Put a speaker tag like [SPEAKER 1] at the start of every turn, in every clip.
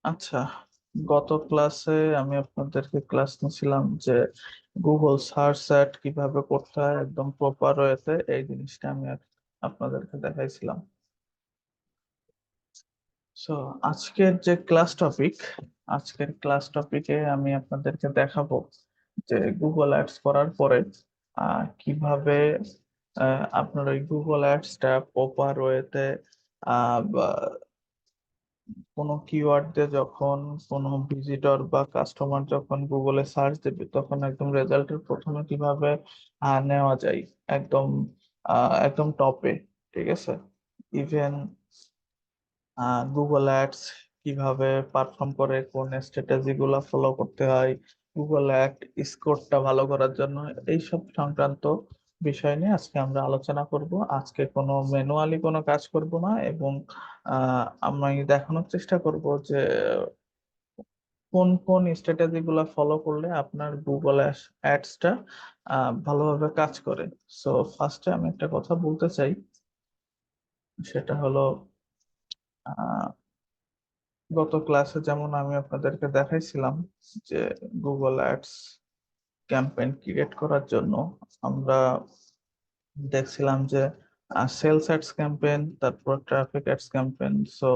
[SPEAKER 1] আচ্ছা, গত ক্লাসে আমি আপনাদেরকে ক্লাস নিয়েছিলাম যে গুগল সার্চ অ্যাড কিভাবে করতে হয় একদম প্রপার ওয়েতে। এই জিনিসটা আমি আপনাদেরকে দেখাইছিলাম। সো আজকের ক্লাস টপিকে আমি আপনাদেরকে দেখাবো যে গুগল অ্যাডস করার পরে কিভাবে আপনার ওই গুগল অ্যাডসটা প্রপার ওয়েতে কোনো কিওয়ার্ড দিয়ে যখন কোনো ভিজিটর বা কাস্টমার যখন গুগলে সার্চ দেবে তখন একদম রেজাল্টের প্রথমে কিভাবে নেওয়া যায় একদম একদম টপে। ঠিক আছে। ইভেন গুগল অ্যাডস কিভাবে পারফর্ম করে, কোন স্ট্র্যাটেজি গুলা ফলো করতে হয় গুগল অ্যাড স্কোরটা ভালো করার জন্য, এইসব সংক্রান্ত বিষয় নিয়ে আজকে আমরা আলোচনা করব। আজকে কোনো ম্যানুয়ালি কোনো কাজ করব না, এবং আমি দেখানোর চেষ্টা করব যে কোন কোন স্ট্র্যাটেজি গুলা ফলো করলে আপনার গুগল অ্যাডসটা ভালোভাবে কাজ করে। সো ফার্স্টে আমি একটা কথা বলতে চাই, সেটা হলো গত ক্লাসে যেমন আমি আপনাদেরকে দেখাইছিলাম যে গুগল অ্যাডস ক্যাম্পেইন ক্রিয়েট করার জন্য আমরা দেখছিলাম যে সেলস অ্যাডস ক্যাম্পেইন, তারপর ট্রাফিক অ্যাডস ক্যাম্পেইন। সো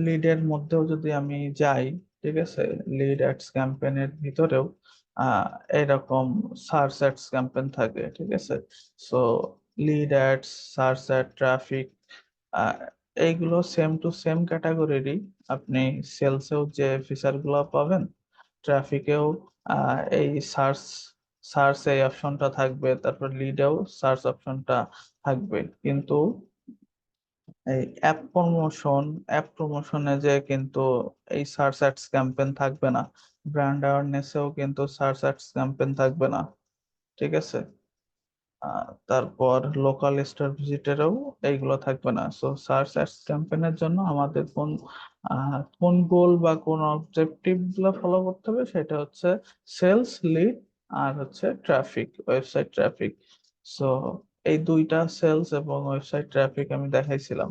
[SPEAKER 1] লিডের মধ্যেও যদি আমি যাই, ঠিক আছে, লিড অ্যাডস ক্যাম্পেইনের ভিতরেও আহ এরকম সার্চ অ্যাডস ক্যাম্পেইন থাকে। ঠিক আছে। So lead ads, search ad, traffic, ah, এইগুলো সেম টু সেম ক্যাটাগরিরই। আপনি সেলসেও যে ফিচার গুলো পাবেন, ট্রাফিকেও এই সার্চ সার্চ এই অপশনটা থাকবে, তারপর লিডেও সার্চ অপশনটা থাকবে। কিন্তু এই অ্যাপ প্রমোশনে যে কিন্তু এই সার্চ অ্যাডস ক্যাম্পেইন থাকবে না, ব্র্যান্ড অ্যাওয়ারনেসেও কিন্তু সার্চ অ্যাডস ক্যাম্পেইন থাকবে না। ঠিক আছে। তারপর লোকাল স্টোর ভিজিটেরও এইগুলো থাকবে না। সো সার্চ অ্যাডস ক্যাম্পেইনের জন্য আমাদের কোন গোল বা কোন অবজেক্টিভ গুলো ফলো করতে হবে, সেটা হচ্ছে সেলস, লিড, আর হচ্ছে ট্রাফিক, ওয়েবসাইট ট্রাফিক। সো এই দুইটা, সেলস এবং ওয়েবসাইট ট্রাফিক, আমি দেখাইছিলাম।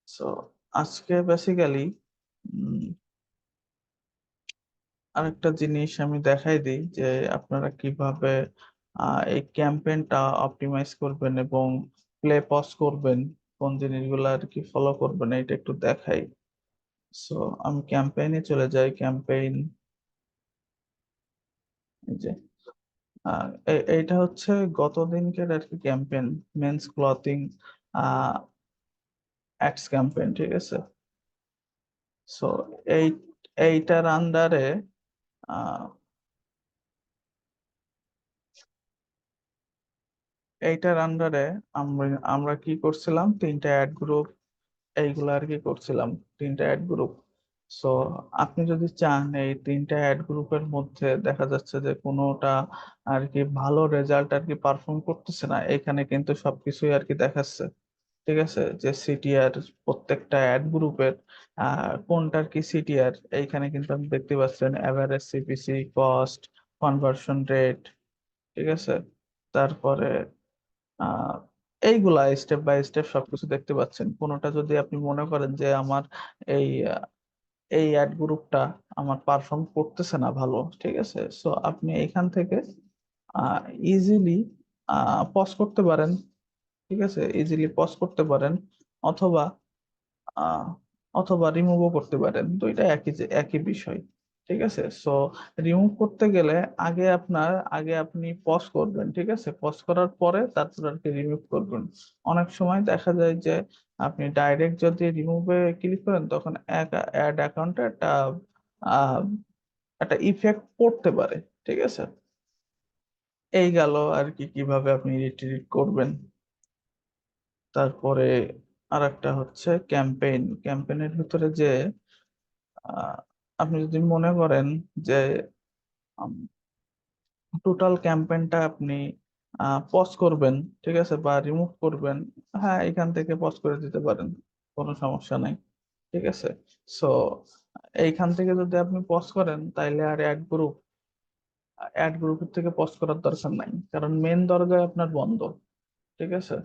[SPEAKER 1] সো আজকে বেসিক্যালি আরেকটা জিনিস আমি দেখাই দিই যে আপনারা কিভাবে এই ক্যাম্পেইনটা অপটিমাইজ করবেন এবং প্লে পজ করবেন, কোন জিনিসগুলো আর কি ফলো করবেন, এটা একটু দেখাই। সো আমি ক্যাম্পেইনে চলে যাই। ক্যাম্পেইন, এই যে এইটা হচ্ছে গত দিনকের আর কি campaign, men's clothing ads campaign. ঠিক আছে। সো এই এইটার আন্ডারে এইটার আন্ডারে আমরা আমরা কি করছিলাম, তিনটা অ্যাড গ্রুপ এইগুলো আর কি করছিলাম, তিনটা অ্যাড গ্রুপ। সো আপনি যদি চান এই তিনটা অ্যাড গ্রুপের মধ্যে দেখা যাচ্ছে যে কোনোটা আর কি ভালো রেজাল্ট আর কি পারফর্ম করতেছে না, এখানে কিন্তু সবকিছুই আর কি দেখাচ্ছে। ঠিক আছে, যে সিটিআর প্রত্যেকটা অ্যাড গ্রুপের কোনটার কি সিটিআর, এইখানে কিন্তু আপনি দেখতে পাচ্ছেন average CPC, cost, conversion rate. ঠিক আছে। তারপরে আহ এইগুলা স্টেপ বাই স্টেপ সবকিছু দেখতে পাচ্ছেন। কোনোটা যদি আপনি মনে করেন যে আমার এই এই অ্যাড গ্রুপটা আমার পারফর্ম করতেছে না ভালো, ঠিক আছে, সো আপনি এখান থেকে ইজিলি পজ করতে পারেন। ঠিক আছে, ইজিলি পজ করতে পারেন, অথবা আহ অথবা রিমুভও করতে পারেন। তো এটা একই বিষয়। ঠিক আছে। সো রিমুভ করতে গেলে আগে আপনি পজ করবেন। ঠিক আছে, পজ করার পরে তারপর আর কি রিমুভ করবেন। অনেক সময় দেখা যায় যে আপনি ডাইরেক্ট যদি রিমুভে ক্লিক করেন তখন এক অ্যাড অ্যাকাউন্টে আহ, একটা ইফেক্ট পড়তে পারে। ঠিক আছে। এই গেল আর কি কিভাবে আপনি রিট্রিট করবেন। তারপরে আর একটা হচ্ছে ক্যাম্পেইনের ভিতরে যে আহ, আপনি যদি মনে করেন যে টোটাল ক্যাম্পেইনটা আপনি পজ করবেন, ঠিক আছে, বা রিমুভ করবেন, হ্যাঁ এখান থেকে পজ করে দিতে পারেন, কোনো সমস্যা নাই। ঠিক আছে। সো এইখান থেকে যদি আপনি পজ করেন তাইলে আর অ্যাড গ্রুপের থেকে পজ করার দরকার নাই, কারণ মেন দরজায় আপনার বন্ধ। ঠিক আছে।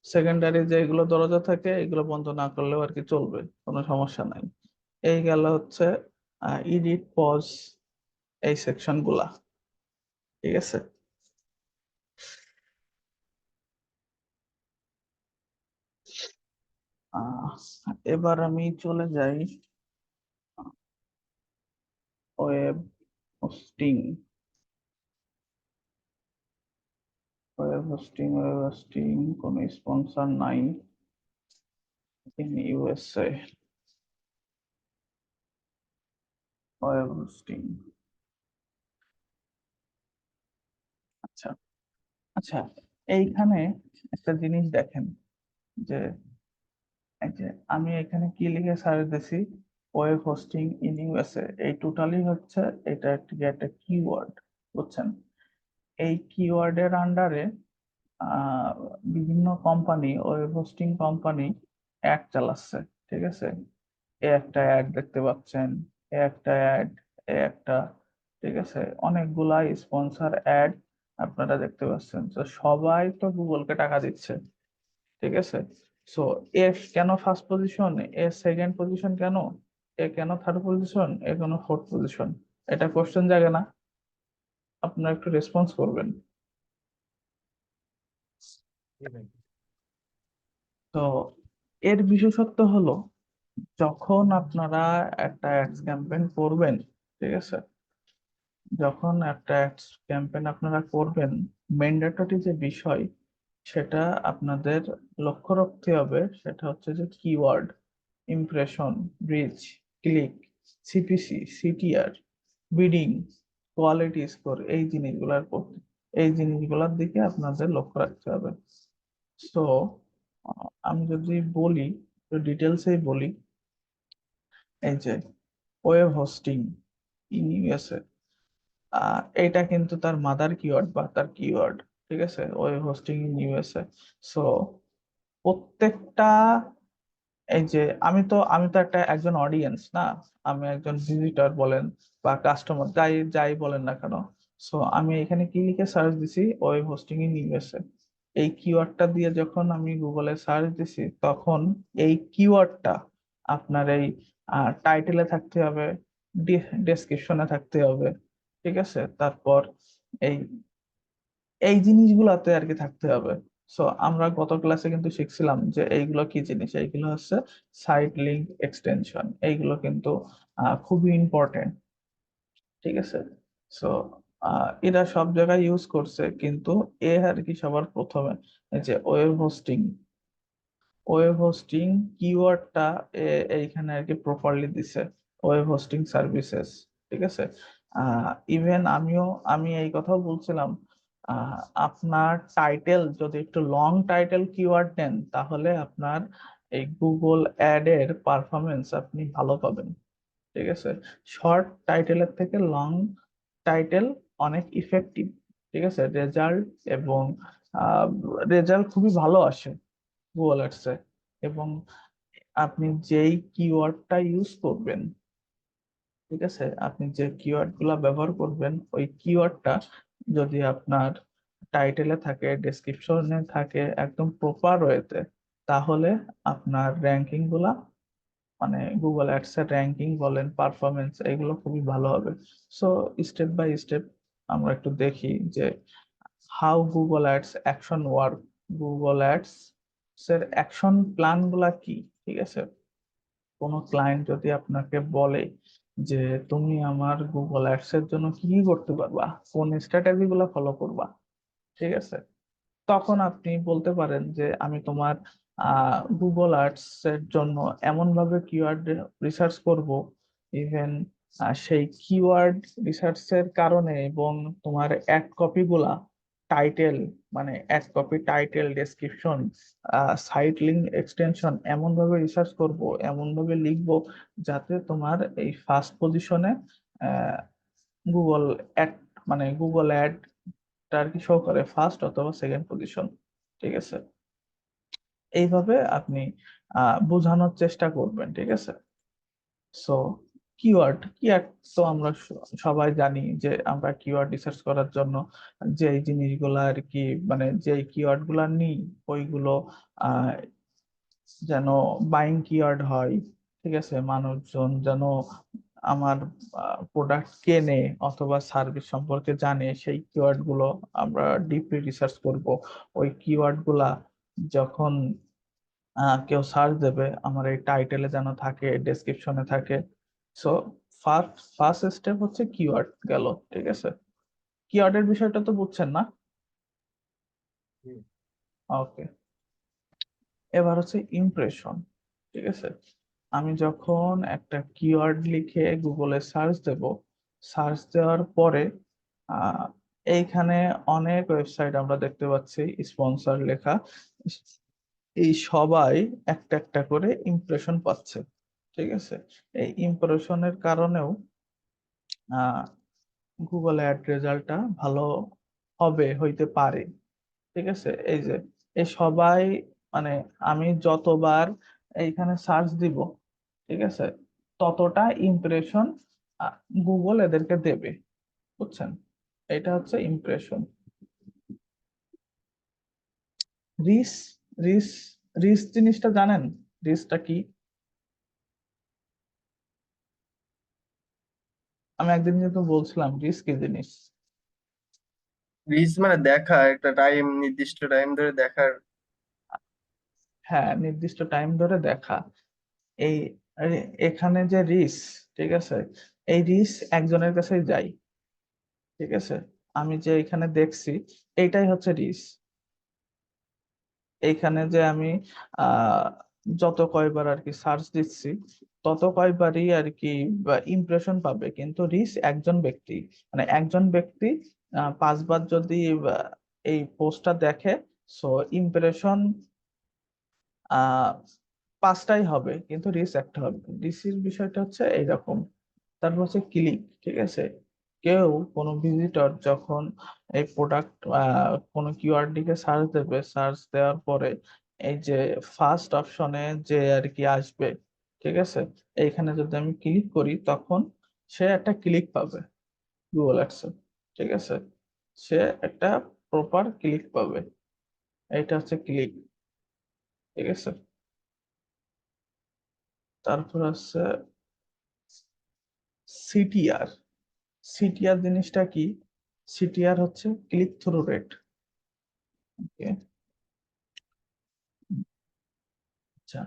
[SPEAKER 1] সেকেন্ডারি যেগুলো দরজা থাকে এগুলো বন্ধ না করলেও আর কি চলবে, কোনো সমস্যা নাই। এই গেল হচ্ছে এডিট পজ এই সেকশন গুলা, ঠিক আছে। আহ, এবার আমি চলে যাই ওয়েব হোস্টিং। ওয়েব হোস্টিং কোনো স্পন্সর নাই ইন ইউএসএ। ওয়েব হোস্টিং, আচ্ছা আচ্ছা, এইখানে একটা জিনিস দেখেন যে এই যে আমি এখানে কি লিখে সার্চ দিছি, ওয়েব হোস্টিং ইন ইউএসএ, এই টোটালি হচ্ছে এটা একটা একটা কিওয়ার্ড, বুঝছেন। এই কিওয়ার্ডের আন্ডারে আহ, বিভিন্ন company, web hosting company ad চালাচ্ছে, ঠিক আছে। এ একটা অ্যাড দেখতে পাচ্ছেন, এ একটা অ্যাড, এ একটা, ঠিক আছে, অনেকগুলা স্পন্সর অ্যাড আপনারা দেখতে পাচ্ছেন। তো সবাই তো গুগলকে টাকা দিচ্ছে, ঠিক আছে। সো এ কেন ফার্স্ট পজিশন, এ সেকেন্ড পজিশন কেন, এ কেন থার্ড পজিশন, এ কেন ফোর্থ পজিশন, এটা কোশ্চেন জাগে না? আপনারা একটু রেসপন্স করবেন। তো এর বিশেষত্ব হলো, যখন আপনারা একটা অ্যাডস ক্যাম্পেইন করবেন, ঠিক আছে, যখন একটা অ্যাডস ক্যাম্পেইন আপনারা করবেন, ম্যান্ডেটরি যে বিষয় সেটা আপনাদের লক্ষ্য রাখতে হবে, সেটা হচ্ছে যে keyword, impression, reach, click, CPC, CTR, bidding, quality score, এই জিনিসগুলোর দিকে আপনাদের লক্ষ্য রাখতে হবে। সো আমি যদি বলি, ডিটেলসেই বলি, এই যে ওয়েব হোস্টিং ইন ইউএসএ, এইটা কিন্তু তার মাদার কিওয়ার্ড বা তার কিওয়ার্ড, ঠিক আছে, web hosting in USA. So প্রত্যেকটা, এই যে আমি তো একজন অডিয়েন্স না, আমি একজন ভিজিটর বলেন বা কাস্টমার, যাই যাই বলেন না কেন। সো আমি এখানে কি লিখে সার্চ দিছি, ওয়েব হোস্টিং ইন ইউএসএ, এই কিওয়ার্ডটা দিয়ে যখন আমি গুগলে সার্চ দিছি, তখন এই কিওয়ার্ডটা আপনার এই টাইটেলে থাকতে হবে, ডেসক্রিপশনে থাকতে হবে, ঠিক আছে। তারপর এই এই জিনিসগুলাতে আর কি থাকতে হবে। সো আমরা গত ক্লাসে কিন্তু শিখছিলাম যে এইগুলো কি জিনিস, এইগুলো হচ্ছে সাইট লিঙ্ক এক্সটেনশন, এইগুলো কিন্তু খুবই ইম্পর্টেন্ট, ঠিক আছে। সো এরা সব জায়গায় ইউজ করছে, কিন্তু এ আর কি সবার প্রথমে এই যে ওয়েব হোস্টিং কিওয়ার্ডটা এইখানে আর কি প্রপারলি দিছে, ওয়েব হোস্টিং সার্ভিসেস, ঠিক আছে। আমি এই কথাও বলছিলাম, আহ, আপনার টাইটেল যদি একটু লং টাইটেল কিওয়ার্ড নেন, তাহলে আপনার এই গুগল অ্যাড এর পারফরমেন্স আপনি ভালো পাবেন, ঠিক আছে। শর্ট টাইটেলের থেকে লং টাইটেল অনেক ইফেক্টিভ, ঠিক আছে, রেজাল্ট, এবং রেজাল্ট খুবই ভালো আসে গুগল অ্যাডসে। এবং আপনি যেই কিওয়ার্ডটা ইউজ করবেন, ঠিক আছে, আপনি যে কিওয়ার্ড গুলা ব্যবহার করবেন, ওই কিওয়ার্ডটা যদি আপনার টাইটেলে থাকে, ডেসক্রিপশনে থাকে, একদম প্রপার ওয়েতে, তাহলে আপনার র্যাঙ্কিং গুলা, মানে গুগল অ্যাডস এর র্যাঙ্কিং বলেন, পারফরমেন্স, এগুলো খুবই ভালো হবে। সো স্টেপ বাই স্টেপ আমরা একটু দেখি যে how Google ads action work, Google ads এর অ্যাকশন প্ল্যান গুলা কি, ঠিক আছে। কোনো ক্লায়েন্ট যদি আপনাকে বলে যে তুমি আমার গুগল অ্যাডস এর জন্য কি কি করতে পারবা, কোন স্ট্র্যাটেজি গুলা ফলো করবা, ঠিক আছে, তখন আপনি বলতে পারেন যে আমি তোমার গুগল আর্টস এর জন্য এমন ভাবে কিওয়ার্ড রিসার্চ করব, ইভেন সেই কিওয়ার্ড রিসার্চের কারণে, এবং তোমার এক কপি গুলা টাইটেল, মানে এক copy title, description, site link extension এমন ভাবে রিসার্চ করব, এমন ভাবে লিখবো, যাতে তোমার এই ফার্স্ট পজিশনে গুগল অ্যাড, মানে গুগল অ্যাড আর কি শো করে ফার্স্ট অথবা সেকেন্ড পজিশন, ঠিক আছে। এইভাবে আপনি বোঝানোর চেষ্টা করবেন, ঠিক আছে। সো কিওয়ার্ড তো আমরা সবাই জানি যে আমরা কিওয়ার্ড রিসার্চ করার জন্য যে জিনিসগুলা আর কি, মানে যে কিওয়ার্ড গুলা নিই ওইগুলো আহ যেন বাইং কিওয়ার্ড হয়, ঠিক আছে, মানুষজন যেন আমার প্রোডাক্ট কেনে অথবা সার্ভিস সম্পর্কে জানে, সেই কিওয়ার্ড গুলো আমরা ডিপলি রিসার্চ করব। ওই কিওয়ার্ড গুলা যখন কেউ সার্চ দেবে আমার এই টাইটেলে যেন থাকে, ডেসক্রিপশনে থাকে। সো ফার্স্ট ফার্স্ট স্টেপ হচ্ছে কিওয়ার্ড গেল, ঠিক আছে। কিওয়ার্ডের বিষয়টা তো বুঝছেন না? ওকে, এবার হচ্ছে ইমপ্রেশন, ঠিক আছে। আমি যখন একটা কিওয়ার্ড লিখে গুগলে সার্চ দেব, সার্চ দেওয়ার পরে আহ, এইখানে অনেক ওয়েবসাইট আমরা দেখতে পাচ্ছি স্পন্সর লেখা, এই সবাই একটা একটা করে ইমপ্রেশন পাচ্ছে, ঠিক আছে। এই ইমপ্রেশনের কারণেও গুগল অ্যাড রেজাল্টটা ভালো হইতে পারে, ঠিক আছে। এই যে এই সবাই, মানে আমি যতবার এইখানে সার্চ দিব, ঠিক আছে, ততটা ইমপ্রেশন গুগল এদেরকে দেবে, বুঝছেন? এটা হচ্ছে ইমপ্রেশন। রিস রিস রিস জিনিসটা জানেন? রিসটা কি? আমি একদিন কিন্তু বলছিলাম রিস কি জিনিস।
[SPEAKER 2] রিচ মানে দেখা, একটা টাইম, নির্দিষ্ট টাইম ধরে দেখার।
[SPEAKER 1] হ্যাঁ, নির্দিষ্ট টাইম ধরে দেখা। এই এখানে যে রিস, ঠিক আছে, এই রিস একজনের কাছেই যাই, ঠিক আছে। আমি যে এখানে দেখছি এইটাই হচ্ছে রিস। এইখানে যে আমি আহ যত কয়বার আর কি সার্চ দিচ্ছি তত কয়বারই আর কি ইমপ্রেশন পাবে, কিন্তু রিচ একজন ব্যক্তি, মানে একজন ব্যক্তি 5 বার যদি এই পোস্টটা দেখে, সো ইমপ্রেশন 5টাই হবে কিন্তু রিচ একটা হবে। রিসির বিষয়টা হচ্ছে এইরকম। তারপর হচ্ছে ক্লিক, ঠিক আছে। কেউ কোনো ভিজিটর যখন এই প্রোডাক্ট কোনো কিওয়ার্ড দিকে সার্চ দেবে, সার্চ দেওয়ার পরে এই যে ফার্স্ট অপশনে যে আর কি আসবে, ঠিক আছে, এইখানে যদি আমি ক্লিক করি তখন সে একটা ক্লিক পাবে গুগল অ্যাডসে, ঠিক আছে। সে একটা প্রপার ক্লিক পাবে, এইটা হচ্ছে ক্লিক, ঠিক আছে। তারপর হচ্ছে সিটিআর। সিটিআর জিনিসটা কি? সিটিআর হচ্ছে ক্লিক থ্রু রেট। ওকে, আচ্ছা,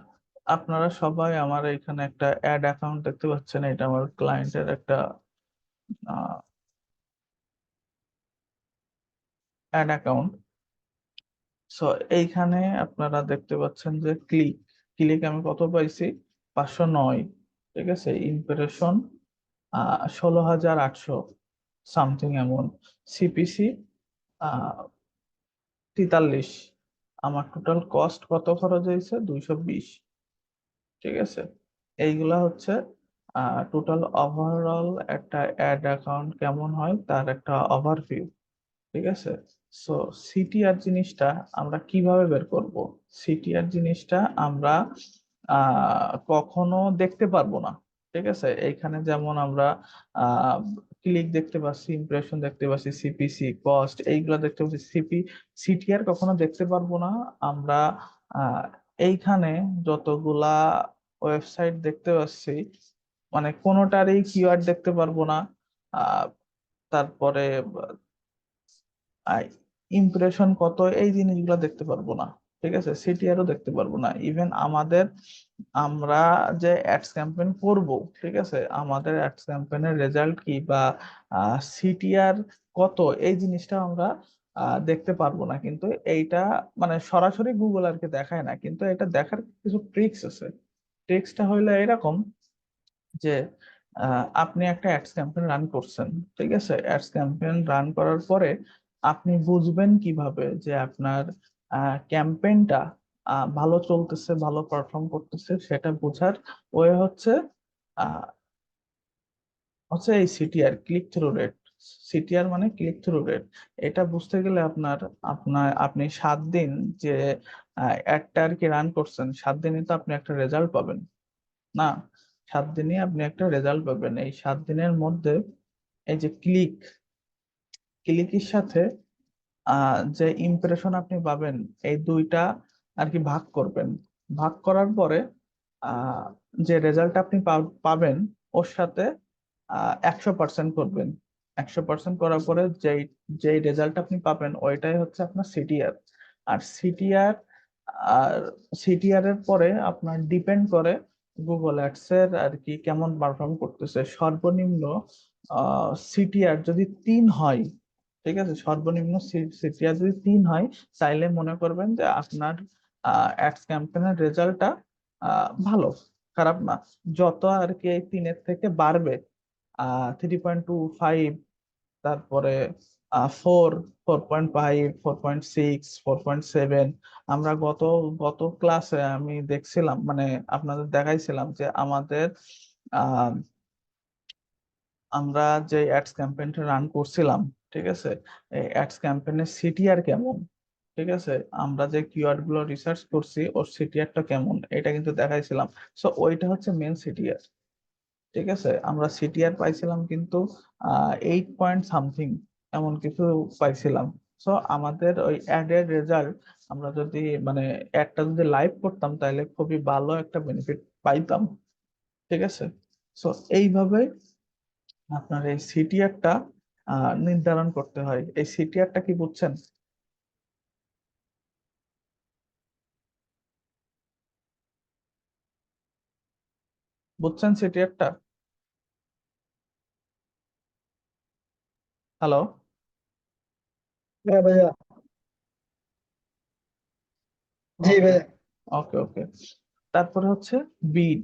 [SPEAKER 1] আপনারা সবাই আমার এখানে একটা অ্যাড অ্যাকাউন্ট দেখতে পাচ্ছেন, এটা আমার ক্লায়েন্টের একটা অ্যাড অ্যাকাউন্ট। সো এইখানে আপনারা দেখতে পাচ্ছেন যে ক্লিক, ক্লিক আমি কত পাইছি? 509, ঠিক আছে। ইমপ্রেশন 16,800 সামথিং এমন। সিপিসি 43। আমার টোটাল কস্ট কত খরচ হয়েছে? 220, ঠিক আছে। এইগুলা হচ্ছে টোটাল ওভারঅল একটা অ্যাড অ্যাকাউন্ট কেমন হয় তার একটা ওভারভিউ, ঠিক আছে। সো সিটিআর জিনিসটা আমরা কিভাবে বের করব? সিটিআর জিনিসটা আমরা কখনো দেখতে পারবো না, ঠিক আছে। এইখানে যেমন আমরা ক্লিক দেখতে পাচ্ছি, ইমপ্রেশন দেখতে পাচ্ছি, সিপিসি, কস্ট, এইগুলা দেখতে পাচ্ছি। সিটিআর কখনো দেখতে পারবো না আমরা। আহ, এইখানে যতগুলা ওয়েবসাইট দেখতে পাচ্ছি, মানে কোনোটারই কিওয়ার্ড দেখতে পারবো না। আহ, তারপরে ইমপ্রেশন কত, এই জিনিসগুলো দেখতে পারবো না, ঠিক আছে। সিটিআরও দেখতে পারবো না। ইভেন আমরা যে অ্যাডস ক্যাম্পেইন করব, ঠিক আছে, আমাদের অ্যাডস ক্যাম্পেইনের রেজাল্ট কি বা সিটিআর কত, এই জিনিসটা আমরা দেখতে পারবো না। কিন্তু এইটা মানে সরাসরি গুগল আর কি দেখায় না, কিন্তু এটা দেখার কিছু ট্রিক্স আছে। ট্রিক্সটা হইলো এরকম যে আপনি একটা অ্যাডস ক্যাম্পেইন রান করছেন, ঠিক আছে। অ্যাডস ক্যাম্পেইন রান করার পরে আপনি বুঝবেন কিভাবে যে আপনার ক্যাম্পেইনটা ভালো চলতেছে, ভালো পারফর্ম করতেছে, সেটা বোঝার ওয়ে হচ্ছে আহ, হচ্ছে এই CTR, click through rate. CTR মানে ক্লিক থ্রু রেট। এটা বুঝতে গেলে আপনি 7 দিন যে অ্যাডটা আর কি রান করছেন, 7 দিনই তো আপনি একটা রেজাল্ট পাবেন না। 7 দিনে আপনি একটা রেজাল্ট পাবেন। এই 7 দিনের মধ্যে এই যে ক্লিকের সাথে যে ইমপ্রেশন আপনি পাবেন, এই দুইটা আর কি ভাগ করবেন। ভাগ করার পরে আহ, যে রেজাল্ট আপনি পাবেন ওর সাথে 100% করবেন। 100% করার পরে যেই যেই রেজাল্ট আপনি পাবেন ওইটাই হচ্ছে আপনার সিটিআর। আর আর সিটিআর এর পরে আপনার ডিপেন্ড করে গুগল অ্যাডস এর আর কি কেমন পারফর্ম করতেছে। সর্বনিম্ন সিটিআর যদি 3 হয়, ঠিক আছে, সর্বনিম্ন সিটিআর যদি 3 হয়, তাইলে মনে করবেন যে আপনার অ্যাডস ক্যাম্পেইনের রেজাল্টটা ভালো, খারাপ না। যত আর কি এই 3-এর থেকে বাড়বে, 3.25, তারপরে 4, 4.5, 4.6, 4.7, আমরা গত গত ক্লাসে আমি দেখছিলাম, মানে আপনাদের দেখাইছিলাম যে আমাদের আহ আমরা যে অ্যাডস ক্যাম্পেইনটা রান করছিলাম, ঠিক আছে, এই অ্যাডস ক্যাম্পেইনের সিটিআর কেমন, ঠিক আছে, আমরা যে কিওয়ার্ড গুলো রিসার্চ করছি ওর সিটিআরটা কেমন, এটা কিন্তু দেখাইছিলাম। সো ওইটা হচ্ছে মেন সিটিআর। ঠিক আছে, আমরা সিটিআর পাইছিলাম কিন্তু 8 পয়েন্ট সামথিং, এমন কিছু পাইছিলাম। সো আমাদের ওই অ্যাডের রেজাল্ট আমরা যদি মানে অ্যাডটা যদি লাইভ করতাম তাহলে খুবই ভালো একটা বেনিফিট পাইতাম। ঠিক আছে, সো এইভাবে আপনার এই সিটিআরটা নির্ধারণ করতে হয়। এই সিটিআরটা কি বুঝছেন? বুঝছেন সিটিআরটা? হ্যালো?
[SPEAKER 3] হ্যাঁ ভাইয়া। জি
[SPEAKER 1] ওকে,
[SPEAKER 3] ভাইয়া।
[SPEAKER 1] ওকে, ওকে। তারপরে হচ্ছে bid.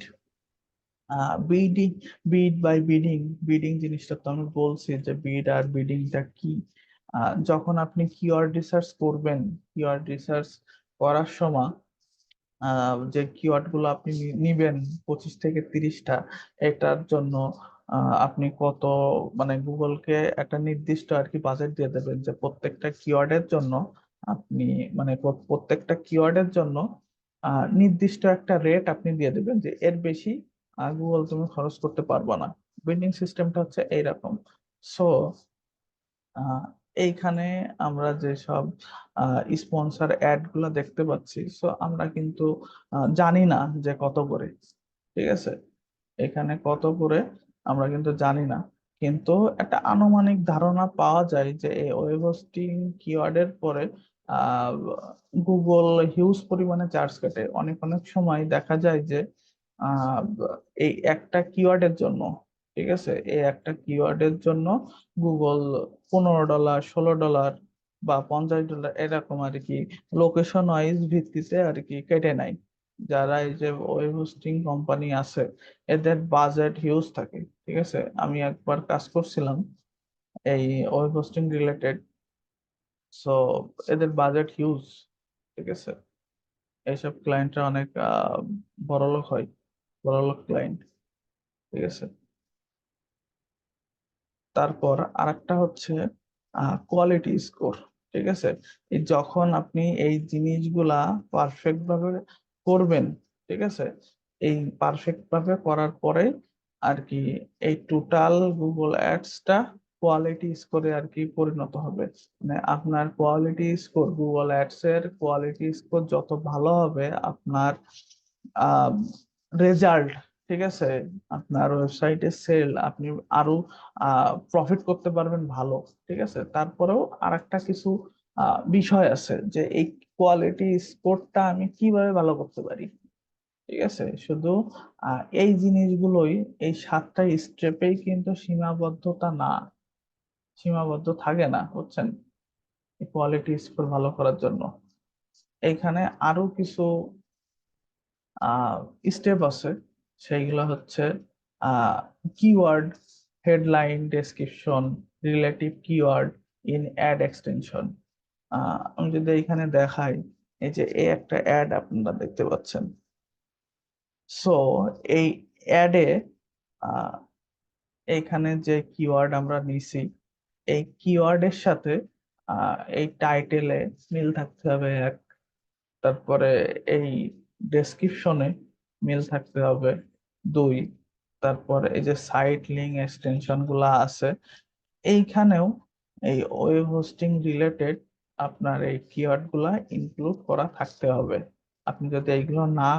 [SPEAKER 1] Bidding, bid by bidding. Bidding জিনিসটা তো আমি বলছি যে বিড আর বিডিংটা কি। যখন আপনি কিওয়ার্ড রিসার্চ করবেন, কিওয়ার্ড রিসার্চ করার সময় যে কিওয়ার্ড গুলো আপনি নিবেন 25 থেকে 30টা, এটার জন্য আপনি কত, মানে গুগলকে একটা নির্দিষ্ট আর কি বাজেট দিয়ে দেবেন যে প্রত্যেকটা কিওয়ার্ডের জন্য আপনি, মানে প্রত্যেকটা কিওয়ার্ডের জন্য নির্দিষ্ট একটা রেট আপনি দিয়ে দেবেন, যে এর বেশি গুগল তুমি খরচ করতে পারবে না। বিল্ডিং সিস্টেমটা হচ্ছে এইরকম। সো আহ, এইখানে আমরা যে সব স্পন্সর অ্যাড গুলা দেখতে পাচ্ছি, সো আমরা কিন্তু জানি না যে কত করে। ঠিক আছে, এখানে কত করে আমরা কিন্তু জানি না, কিন্তু একটা আনুমানিক ধারণা পাওয়া যায় যে এই ওয়েব হোস্টিং কিওয়ার্ডের পরে আহ গুগল হিউজ পরিমাণে চার্জ কাটে। অনেক অনেক সময় দেখা যায় যে আহ এই একটা কিওয়ার্ডের জন্য, ঠিক আছে, এই একটা কিওয়ার্ডের জন্য গুগল $15, $16 বা $50 এরকম আর কি লোকেশন ওয়াইজ ভিত্তিতে আর কি কেটে নেয়। যারা এই যে ওয়েব হোস্টিং কোম্পানি আছে এদের বাজেট হিউজ থাকে। ঠিক আছে, আমি একবার কাজ করছিলাম এই ওয়েব হোস্টিং রিলেটেড। সো এদের বাজেট হিউজ। ঠিক আছে, এইসব ক্লায়েন্টরা অনেক বড়লোক হয়, বড়লোক ক্লায়েন্ট। ঠিক আছে, তারপর আরেকটা হচ্ছে কোয়ালিটি স্কোর। ঠিক আছে, এই যখন আপনি এই জিনিসগুলা পারফেক্ট ভাবে করবেন, ঠিক আছে, এই পারফেক্ট ভাবে করার পরে আর কি এই টোটাল গুগল অ্যাডসটা কোয়ালিটি স্কোরে আর কি পরিণত হবে। মানে আপনার কোয়ালিটি স্কোর, গুগল অ্যাডস এর কোয়ালিটি স্কোর যত ভালো হবে আপনার রেজাল্ট, ঠিক আছে, আপনার ওয়েবসাইটে সেল, আপনি আরো প্রফিট করতে পারবেন ভালো। ঠিক আছে, তারপরেও আরেকটা কিছু বিষয় আছে যে এই কোয়ালিটি স্কোরটা আমি কিভাবে ভালো করতে পারি। ঠিক আছে, শুধু এই জিনিসগুলোই, এই 7টা স্টেপেই কিন্তু সীমাবদ্ধতা না, সীমাবদ্ধ থাকে না, বুঝছেন, কোয়ালিটি স্কোর ভালো করার জন্য এইখানে আরো কিছু স্টেপ আছে। সেইগুলো হচ্ছে keyword, headline, description, relative keyword in ad extension. আমি যদি এখানে দেখাই, এই যে এই একটা অ্যাড আপনারা দেখতে পাচ্ছেন। সো এই অ্যাডে এইখানে যে কিওয়ার্ড আমরা নিছি, এই কিওয়ার্ডের সাথে এই টাইটেলে মিল থাকতে হবে এক, তারপরে এই ডেসক্রিপশনে মিল থাকতে হবে 2, তারপর এই যে সাইট লিঙ্ক এক্সটেনশন গুলা আছে, এইখানেও এই ওয়েব হোস্টিং রিলেটেড আপনার এই কিওয়ার্ড গুলা ইনক্লুড করা থাকতে হবে। আপনি যদি এইগুলো না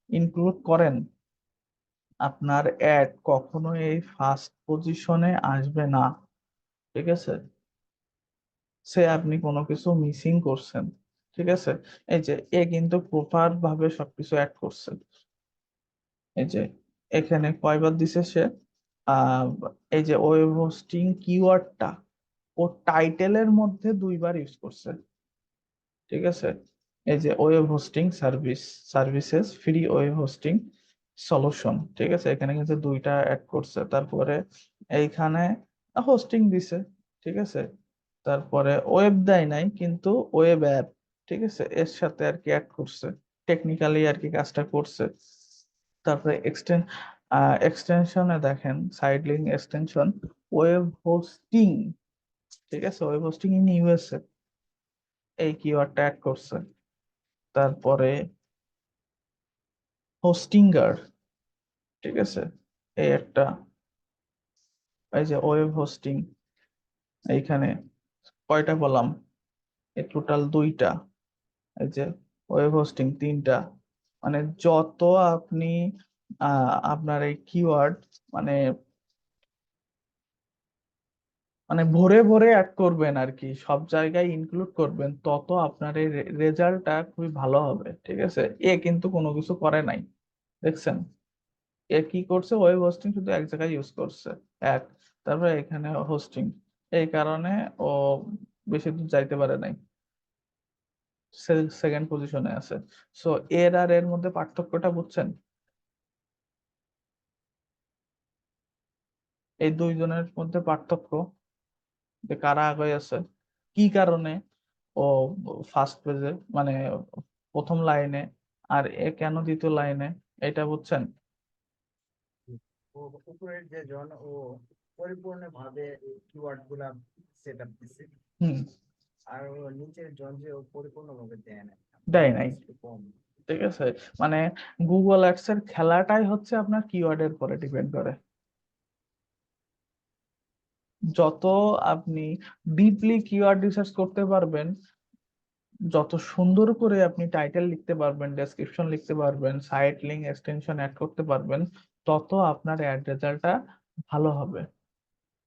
[SPEAKER 1] ইনক্লুড করেন, আপনার অ্যাড কখনো এই ফার্স্ট পজিশনে আসবে না। ঠিক আছে, সে আপনি কোনো কিছু মিসিং করছেন। ঠিক আছে, এই যে এ কিন্তু প্রপার ভাবে সবকিছু অ্যাড করছে। এই যে এখানে কয়বার দিছে সে, আহ এই যে ওয়েব হোস্টিং কিওয়ার্ডটা ও টাইটেলের মধ্যে 2বার ইউজ করছে। ঠিক আছে, এই যে web hosting services free web hosting solution, ঠিক আছে, এখানে কিন্তু 2টা অ্যাড করছে। তারপরে এইখানে হোস্টিং দিছে। ঠিক আছে, তারপরে ওয়েব দেয় নাই কিন্তু ওয়েব অ্যাপ, ঠিক আছে, এর সাথে আর কি অ্যাড করছে, টেকনিক্যালি আর কি কাজটা করছে। তারপরে এক্সটেনশনে দেখেন, side link extension web hosting, ঠিক আছে, ওয়েব হোস্টিং ইন ইউএসএ, এই কিওয়ার্ডটা অ্যাড করছে। তারপরে হোস্টিঙ্গার, ঠিক আছে, এই একটা, এই যে ওয়েব হোস্টিং, এইখানে কয়টা বললাম, এই টোটাল 2টা, এই যে ওয়েব হোস্টিং 3টা। মানে যত আপনি আপনার এই কিওয়ার্ড মানে মানে ভরে ভরে অ্যাড করবেন আর কি, সব জায়গায় ইনক্লুড করবেন, তত আপনার এই রেজাল্টটা খুবই ভালো হবে। ঠিক আছে, এ কিন্তু কোনো কিছু করে নাই, দেখছেন, এ কি করছে, ওয়েব হোস্টিং শুধু এক জায়গায় ইউজ করছে, এক, তারপরে এখানে হোস্টিং, এই কারণে ও বেশি দূর যাইতে পারে নাই, সেকেন্ড পজিশনে আছে। সো এর আর এর মধ্যে পার্থক্যটা বুঝছেন, এই 2জনের মধ্যে পার্থক্য, যে কারা আগে আছে, কি কারণে ও ফার্স্ট পেজে মানে প্রথম লাইনে, আর এ কেন দ্বিতীয় লাইনে, এটা বুঝছেন।
[SPEAKER 4] ও উপরের যে জন ও পরিপূর্ণভাবে কিওয়ার্ড গুলা সেট আপ দিছে,
[SPEAKER 1] হুম,
[SPEAKER 4] আর ও নিচের জন যে ও পরিপূর্ণভাবে দেয় না,
[SPEAKER 1] দেয় নাই।
[SPEAKER 4] একটু কম।
[SPEAKER 1] ঠিক আছে, মানে গুগল অ্যাডস এর খেলাটাই হচ্ছে আপনার কিওয়ার্ডের পরে ডিপেন্ড করে। যত আপনি ডিপলি কিওয়ার্ড রিসার্চ করতে পারবেন, যত সুন্দর করে আপনি টাইটেল লিখতে পারবেন, ডেসক্রিপশন লিখতে পারবেন, সাইট লিংক এক্সটেনশন অ্যাড করতে পারবেন, তত আপনার অ্যাড রেজাল্টটা ভালো হবে।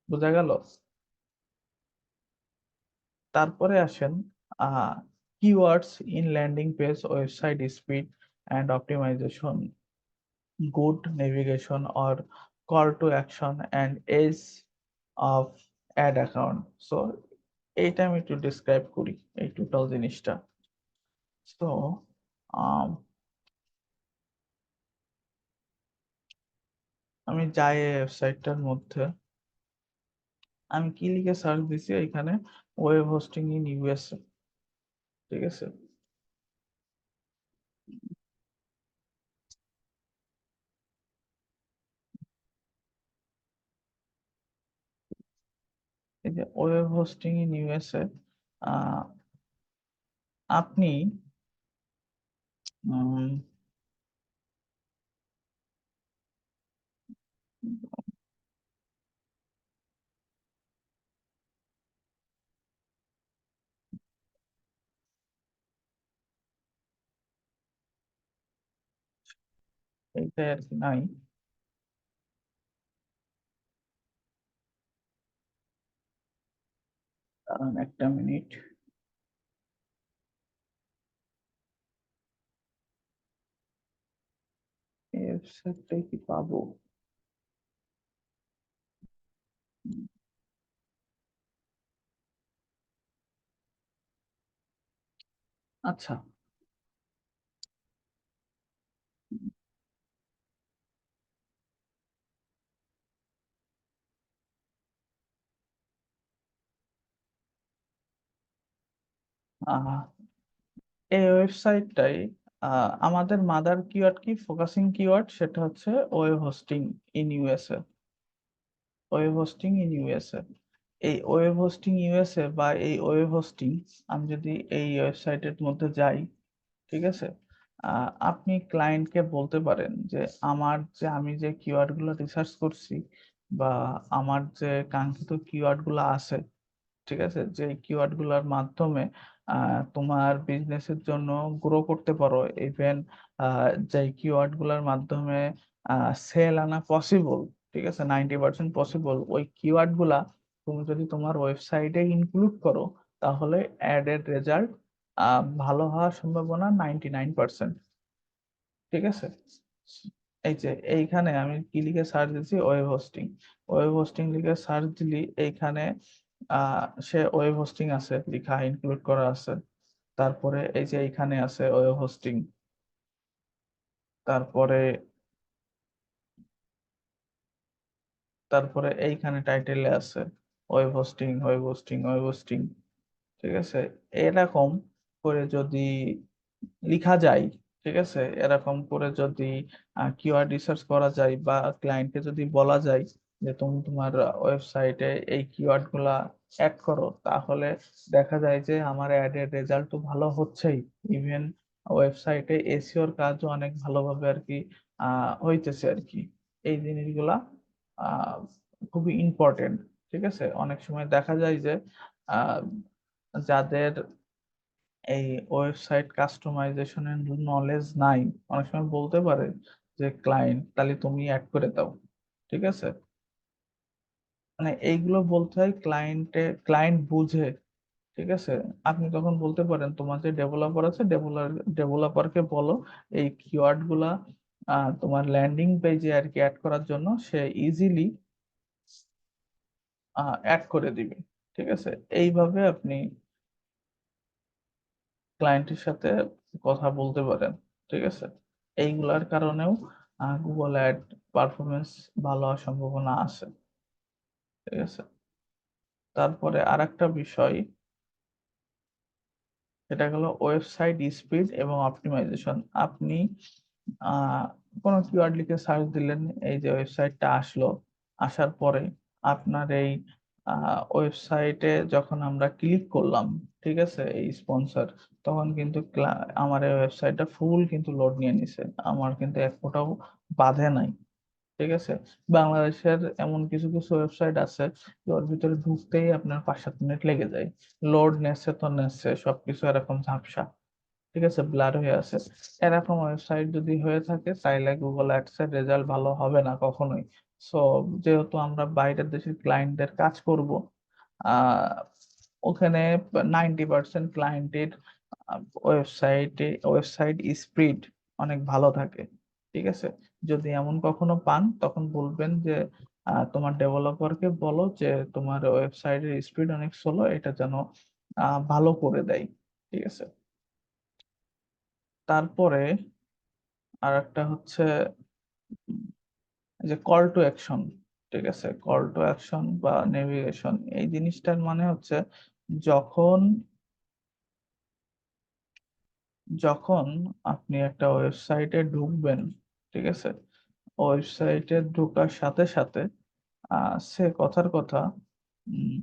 [SPEAKER 1] বোঝা গেল? তারপরে আসেন keywords in landing page, website speed and optimisation, good navigation or call to action and age of ad account. So এইটা আমি একটু ডিসক্রাইব করি, এই টোটাল জিনিসটা। তো আমি যাই এই ওয়েবসাইটটার মধ্যে, আমি কি লিখে সার্চ দিছি এখানে, ওয়েব হোস্টিং ইন ইউএসএ। ঠিক আছে, এই যে ওয়েব হোস্টিং ইন ইউএসএ, আপনি উম, এইটাই আর কি নাই, কারণ একটা মিনিট, এই ওয়েবসাইটটাই কি পাবো? আচ্ছা, আহ এই ওয়েবসাইটটাই, আমাদের মাদার কিওয়ার্ড কি, ফোকাসিং কিওয়ার্ড, সেটা হচ্ছে web hosting in USA, web hosting in USA. এই ওয়েব হোস্টিং ইউএসএ বা এই ওয়েব হোস্টিং, আমি যদি এই ওয়েবসাইটের মধ্যে যাই, ঠিক আছে, আপনি ক্লায়েন্টকে বলতে পারেন যে আমি যে কিওয়ার্ড গুলো রিসার্চ করছি বা আমার যে কাঙ্ক্ষিত কিওয়ার্ড গুলো আছে, ঠিক আছে? যে কিওয়ার্ড গুলার মাধ্যমে তোমার বিজনেসের জন্য গ্রো করতে পারো। ইভেন যেই কিওয়ার্ড গুলার মাধ্যমে সেল আনা পসিবল, ঠিক আছে? 90% পসিবল। ওই কিওয়ার্ড গুলা তুমি যদি তোমার ওয়েবসাইটে ইনক্লুড করো, তাহলে অ্যাড এর রেজাল্ট ভালো হওয়ার সম্ভাবনা 99%, ঠিক আছে? এই যে এইখানে আমি কি লিখে সার্চ দিচ্ছি, ওয়েব হোস্টিং। ওয়েব হোস্টিং লিখে সার্চ দিলি এইখানে সে ওয়েব হোস্টিং আছে লেখা, ইনক্লুড করা আছে। তারপরে এই যে এইখানে আছে ওয়েব হোস্টিং। তারপরে তারপরে এইখানে টাইটেলে আছে web hosting, web hosting, web hosting, ঠিক আছে? এরকম করে যদি লিখা যায়, ঠিক আছে? এরকম করে যদি কিওয়ার্ড রিসার্চ করা যায় বা ক্লায়েন্টকে যদি বলা যায় যে তুমি তোমার ওয়েবসাইটে এই কিওয়ার্ড গুলা অ্যাড করো, তাহলে দেখা যায় যে আমার অ্যাড এর রেজাল্ট তো ভালো হচ্ছেই। ইভেন ওয়েবসাইটে এসইওর কাজও অনেক ভালোভাবে আর কি হইতেছে আর কি। এই জিনিসগুলা আহ খুবই ইম্পর্টেন্ট, ঠিক আছে? অনেক সময় দেখা যায় যে আহ যাদের এই ওয়েবসাইট কাস্টমাইজেশনের নলেজ নাই, অনেক সময় বলতে পারে যে ক্লায়েন্ট তাহলে তুমি অ্যাড করে দাও, ঠিক আছে? মানে এইগুলো বলতে হয় ক্লায়েন্ট বুঝে, ঠিক আছে? আপনি তখন বলতে পারেন তোমার যে ডেভেলপার আছে, ডেভেলপারকে বলো এই কিওয়ার্ড গুলা তোমার ল্যান্ডিং পেজে আর কি অ্যাড করার জন্য, সে ইজিলি অ্যাড করে দিবে, ঠিক আছে? এইভাবে আপনি ক্লায়েন্টের সাথে কথা বলতে পারেন, ঠিক আছে? এইগুলার কারণেও গুগল অ্যাড পারফরমেন্স ভালো হওয়ার সম্ভাবনা আছে, ঠিক আছে? তারপরে আরেকটা বিষয়, সেটা হলো ওয়েবসাইট স্পিড এবং অপটিমাইজেশন। আপনি আহ কোনো কিওয়ার্ড লিখে সার্চ দিলেন, এই যে ওয়েবসাইটটা আসলো, আসার পরে আপনার এই ওয়েবসাইটে যখন আমরা ক্লিক করলাম, ঠিক আছে, এই স্পন্সর, তখন কিন্তু আমার এই ওয়েবসাইটটা ফুল কিন্তু লোড নিয়ে নিছে, আমার কিন্তু এক ফোঁটাও বাধে নাই, ঠিক আছে? বাংলাদেশের এমন কিছু কিছু ওয়েবসাইট আছে যে ওর ভিতরে ঢুকতেই আপনার 5-7 মিনিট লেগে যায়। লোড নেচ্ছে তো নেচ্ছে, সবকিছু এরকম ঝাপসা, ঠিক আছে, ব্লার হয়ে আছে। এরকম ওয়েবসাইট যদি হয়ে থাকে, তাইলে গুগল অ্যাডস এর রেজাল্ট ভালো হবে না কখনোই। সো যেহেতু আমরা বাইরের দেশের ক্লায়েন্টদের কাজ করব, আহ ওখানে 90% ক্লায়েন্টের ওয়েবসাইট স্পিড অনেক ভালো থাকে, ঠিক আছে? যদি এমন কখনো পান, তখন বলবেন যে তোমার ডেভেলপারকে বলো যে তোমার ওয়েবসাইটের স্পিড অনেক স্লো, এটা যেন ভালো করে দেয়, ঠিক আছে? তারপরে আর একটা হচ্ছে যে কল টু অ্যাকশন, ঠিক আছে? কল টু অ্যাকশন বা নেভিগেশন, এই জিনিসটার মানে হচ্ছে যখন যখন আপনি একটা ওয়েবসাইটে ঢুকবেন, ঠিক আছে, ওয়েবসাইটে ঢোকার সাথে সাথে সে কথার কথা উম,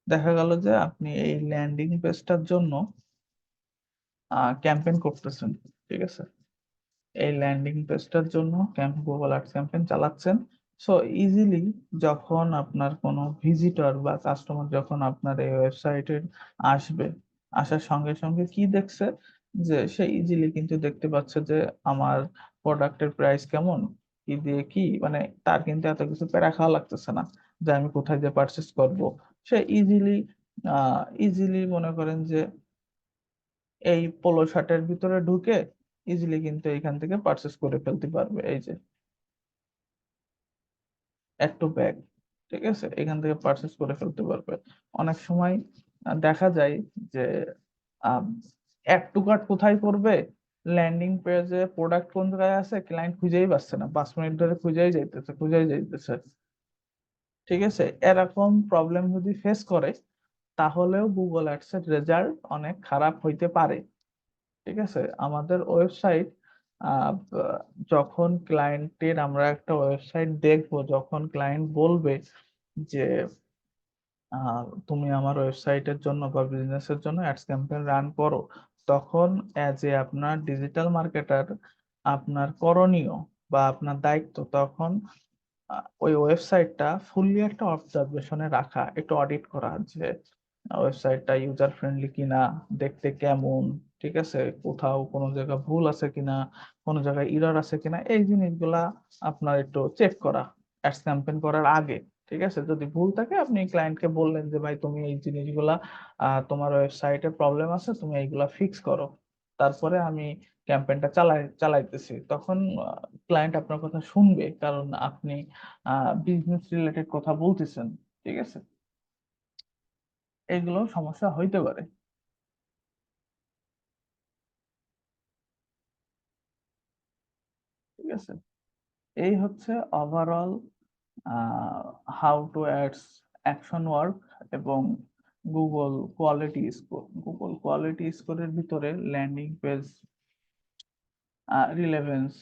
[SPEAKER 1] দেখা গেল যে আপনি এই ল্যান্ডিং পেজটার জন্য ক্যাম্পেইন করতেছেন, ঠিক আছে? এই ল্যান্ডিং পেজটার জন্য গুগল অ্যাডস ক্যাম্পেইন চালাচ্ছেন। সো ইজিলি যখন আপনার কোনো ভিজিটর বা কাস্টমার যখন আপনার এই ওয়েবসাইটে আসবে, আসার সঙ্গে সঙ্গে কি দেখছে, যে সে ইজিলি কিন্তু দেখতে পাচ্ছে যে আমার প্রোডাক্টের প্রাইস কেমন, কি দিয়ে কি, মানে তার কিন্তু এত কিছু প্যারা খাওয়া লাগতেছে না যে আমি কোথায় যে পারচেস করব। সে ইজিলি মনে করেন যে এই পোলো শার্টের ভিতরে ঢুকে ইজিলি কিন্তু এখান থেকে পারচেস করে ফেলতে পারবে। এই যে একটু ব্যাগ, ঠিক আছে, এখান থেকে পারচেস করে ফেলতে পারবে। অনেক সময় দেখা যায় যে অ্যাড টু কার্ট কোথায় করবে, ল্যান্ডিং পেজে প্রোডাক্ট কোন জায়গায় আছে, ক্লায়েন্ট খুঁজেই পাচ্ছে না, 5 মিনিট ধরে খুঁজেই যাইতেছে, ঠিক আছে? এরকম প্রবলেম যদি ফেস করে, তাহলেও গুগল অ্যাডস এর রেজাল্ট অনেক খারাপ হইতে পারে, ঠিক আছে? আমাদের ওয়েবসাইট যখন ক্লায়েন্টের আমরা একটা ওয়েবসাইট দেখবো, যখন ক্লায়েন্ট বলবে যে তুমি আমার ওয়েবসাইটের জন্য বা বিজনেসের জন্য অ্যাডস ক্যাম্পেইন রান করো, তখন অ্যাজ এ আপনার ডিজিটাল মার্কেটার আপনার করণীয় বা আপনার দায়িত্ব তখন ওই ওয়েবসাইটটা ফুললি একটা অবজারভেশনে রাখা, একটু অডিট করা যে ওয়েবসাইটটা ইউজার ফ্রেন্ডলি কিনা, দেখতে কেমন, ঠিক আছে, কোথাও কোনো জায়গায় ভুল আছে কিনা, কোনো জায়গায় এরর আছে কিনা, এই জিনিসগুলা আপনার একটু চেক করা অ্যাডস ক্যাম্পেইন করার আগে। ঠিক আছে, যদি ভুল থাকে আপনি ক্লায়েন্টকে বললেন যে ভাই তুমি এই জিনিসগুলা তোমার ওয়েবসাইটে প্রবলেম আছে, তুমি এইগুলা ফিক্স করো, তারপরে আমি ক্যাম্পেইনটা চালাইতেছি। তখন ক্লায়েন্ট আপনার কথা শুনবে, কারণ আপনি বিজনেস রিলেটেড কথা বলতেছেন। ঠিক আছে, এগুলো সমস্যা হইতে পারে। ঠিক আছে, এই হচ্ছে overall how to ads action work এবং গুগল কোয়ালিটি স্কোরের ভিতরে ল্যান্ডিং পেজ রিলেভেন্স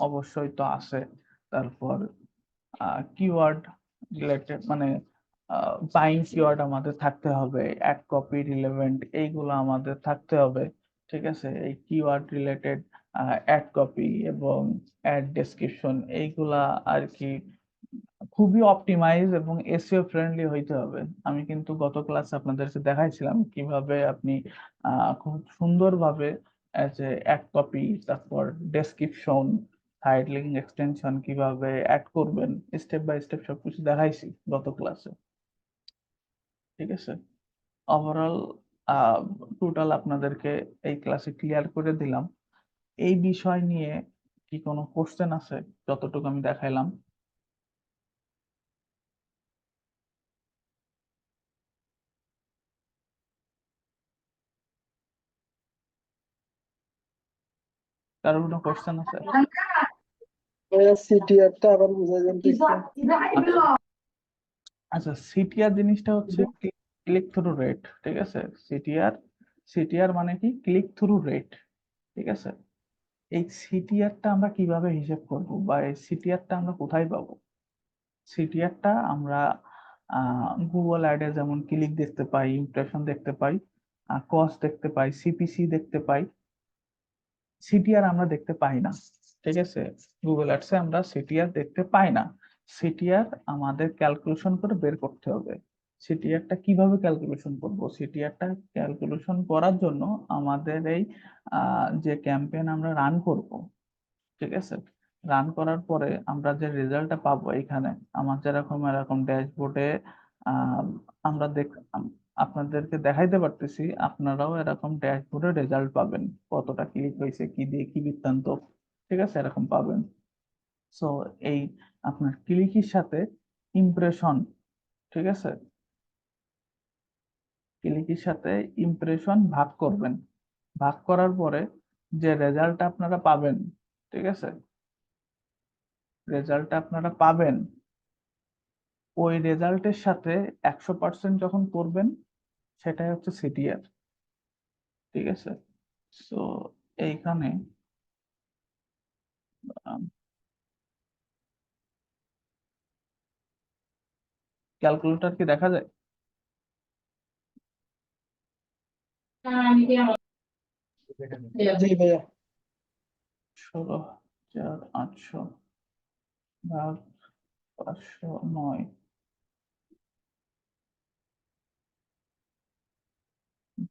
[SPEAKER 1] অবশ্যই তো আছে। তারপর কিওয়ার্ড রিলেটেড মানে বাইং কিওয়ার্ড আমাদের থাকতে হবে, অ্যাড কপি রিলেভেন্ট এইগুলো আমাদের থাকতে হবে। ঠিক আছে, এই কিওয়ার্ড রিলেটেড অ্যাড কপি এবং অ্যাড ডেসক্রিপশন এইগুলা আর কি খুবই অপটিমাইজ এবং এসইও ফ্রেন্ডলি হইতে হবে। আমি কিন্তু গত ক্লাসে আপনাদেরকে দেখাইছিলাম কিভাবে আপনি খুব সুন্দরভাবে অ্যাজ এ অ্যাড কপি, তারপর ডেসক্রিপশন, সাইড লিঙ্ক এক্সটেনশন কিভাবে অ্যাড করবেন, স্টেপ বাই স্টেপ সবকিছু দেখাইছি গত ক্লাসে। ঠিক আছে, ওভারঅল টোটাল আপনাদেরকে এই ক্লাসে ক্লিয়ার করে দিলাম। এই বিষয় নিয়ে কি কোনো কোশ্চেন আছে যতটুকু আমি দেখাইলাম? কারোর কোনো কোশ্চেন আছে?
[SPEAKER 3] ভাইয়া সিটিআরটা আবার বুঝাইবেন তো একটু?
[SPEAKER 1] আচ্ছা আচ্ছা, সিটিআর জিনিসটা হচ্ছে ক্লিক থ্রু রেট। ঠিক আছে, সিটিআর মানে কি ক্লিক থ্রু রেট। ঠিক আছে, এই সিটিআরটা আমরা কিভাবে হিসেব করব বা এই সিটিআরটা আমরা কোথায় পাবো? সিটিআরটা আমরা গুগল অ্যাডে যেমন ক্লিক দেখতে পাই, ইমপ্রেশন দেখতে পাই, কস্ট দেখতে পাই, সিপিসি দেখতে পাই, সিটিআর আমরা দেখতে পাই না। ঠিক আছে, গুগল অ্যাডসে আমরা সিটিআর দেখতে পাই না। সিটিআর আমাদের ক্যালকুলেশন করে বের করতে হবে। সিটিআরটা কিভাবে ক্যালকুলেশন করব? সিটিআরটা ক্যালকুলেশন করার জন্য আমাদের এই যে ক্যাম্পেইন আমরা রান করব, ঠিক আছে, রান করার পরে আমরা যে রেজাল্টটা পাবো, এখানে আমার যেরকম এরকম ড্যাশবোর্ডে আমরা আপনাদেরকে দেখাইতে পারতেছি, আপনারাও এরকম ড্যাশবোর্ডে রেজাল্ট পাবেন, কতটা ক্লিক হয়েছে, কি দিয়ে কি বৃত্তান্ত। ঠিক আছে, এরকম পাবেন। সো এই আপনার ক্লিকের সাথে ইমপ্রেশন, ঠিক আছে, ক্লিকের সাথে ইমপ্রেশন ভাগ করবেন। ভাগ করার পরে যে রেজাল্টটা আপনারা পাবেন, ঠিক আছে, রেজাল্টটা আপনারা পাবেন, ওই রেজাল্টের সাথে 100% যখন করবেন, সেটাই হচ্ছে সিটিআর। ঠিক আছে, সো এইখানে ক্যালকুলেটর কি দেখা যায়?
[SPEAKER 3] জি ভাইয়া।
[SPEAKER 1] 16,800 ভাগ 509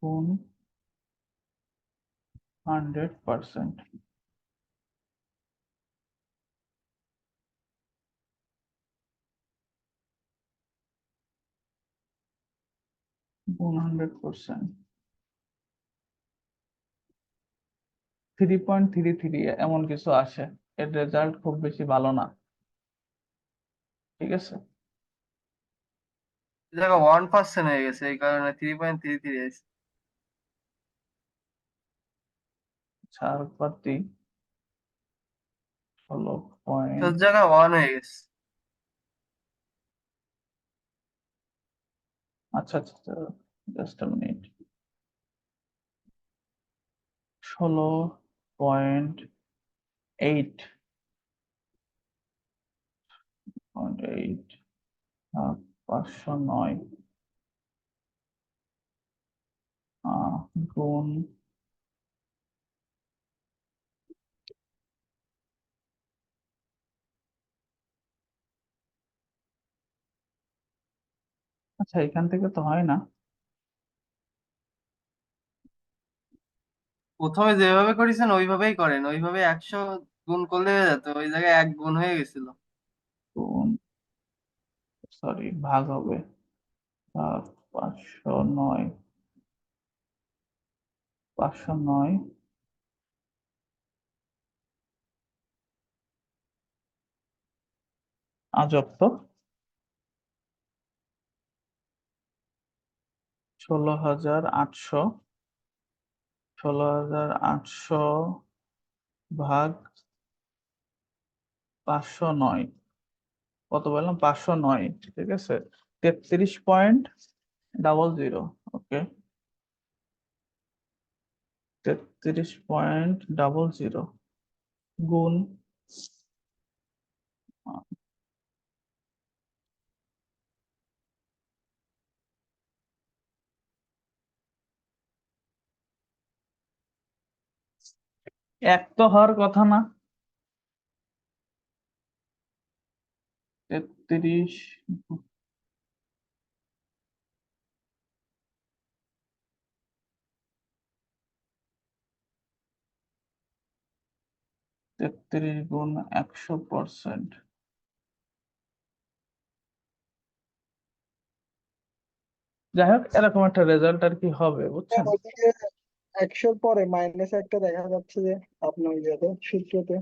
[SPEAKER 1] গুণ 100%। গুণ 100%, 3.33 এমন কিছু আসে। এর রেজাল্ট খুব বেশি ভালো না। ঠিক আছে,
[SPEAKER 2] জায়গা 1% হয়ে গেছে, এই কারণে 3.33 আছে।
[SPEAKER 1] ছাড় পাতি 16 পয়েন্ট।
[SPEAKER 2] সব জায়গা 1 হয়ে গেছে।
[SPEAKER 1] আচ্ছা আচ্ছা, জাস্ট মিনিট। 16.33 8.8 509 গুণ আচ্ছা এখান থেকে তো হয় না।
[SPEAKER 2] প্রথমে যেভাবে করেছেন ওইভাবেই করেন, ওইভাবে 100 গুণ করলে হয়ে যেত, ওই জায়গায় 1 গুণ হয়ে গেছিল।
[SPEAKER 1] গুণ সরি ভাগ হবে 509 509 আজব তো। 16,800 ভাগ 509 কত বললাম 509, ঠিক আছে 33.00। ওকে 33.00 গুণ এক তো হওয়ার কথা না। 33 গুণ 100%। যাই হোক এরকম একটা রেজাল্ট আর কি হবে বুঝছেন।
[SPEAKER 3] ওদিকে 100 পরে মাইনাস একটা দেখা যাচ্ছে যে আপনার ইয়েতে সূত্রতে।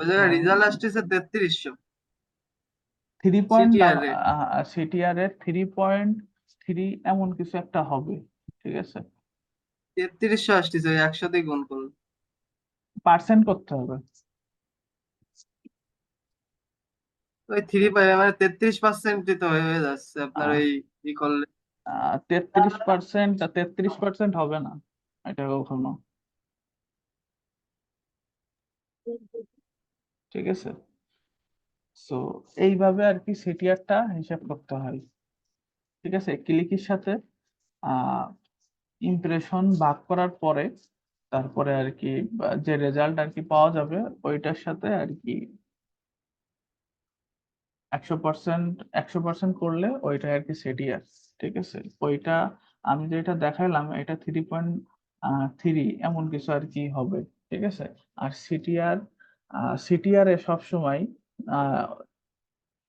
[SPEAKER 2] ওই জায়গায় রেজাল্ট আসতেছে 3300
[SPEAKER 1] 3.
[SPEAKER 2] CTR এ।
[SPEAKER 1] সিটিআর এর 3.3 এমন কিছু একটা হবে, ঠিক আছে
[SPEAKER 2] 3300 আসতেছে, ওই 100 দিয়ে গুণ করুন।
[SPEAKER 1] পার্সেন্ট করতে হবে।
[SPEAKER 2] ওই 33% তো হয়ে যাচ্ছে আপনার ওই ই করলে।
[SPEAKER 1] 33% হবে না এটা কখনো, ঠিক আছে। সো এইভাবে আর কি সিটিআরটা হিসাব করতে হয়, ঠিক আছে ক্লিকের সাথে ইমপ্রেশন ভাগ করার পরে তারপরে আর কি যে রেজাল্ট আর কি পাওয়া যাবে ওইটার সাথে আর কি 100% করলে ওইটা আর কি সিটিআর, ঠিক আছে। ওইটা আমি যেটা দেখাইলাম এটা 3.3 এমন কিছু আর কি হবে, ঠিক আছে। আর সিটিআর এ সবসময়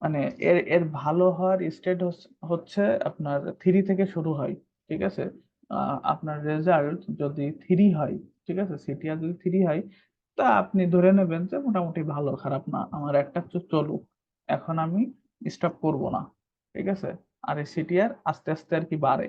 [SPEAKER 1] মানে এর এর ভালো হওয়ার স্টেট হচ্ছে আপনার 3 থেকে শুরু হয়, ঠিক আছে। আপনার রেজাল্ট যদি 3 হয়, ঠিক আছে সিটিআর যদি 3 হয় তা আপনি ধরে নেবেন যে মোটামুটি ভালো, খারাপ না, আমার একটা চলুক, এখন আমি স্টপ করব না, ঠিক আছে। আর এই সিটিআর আস্তে আস্তে আর কি বাড়ে।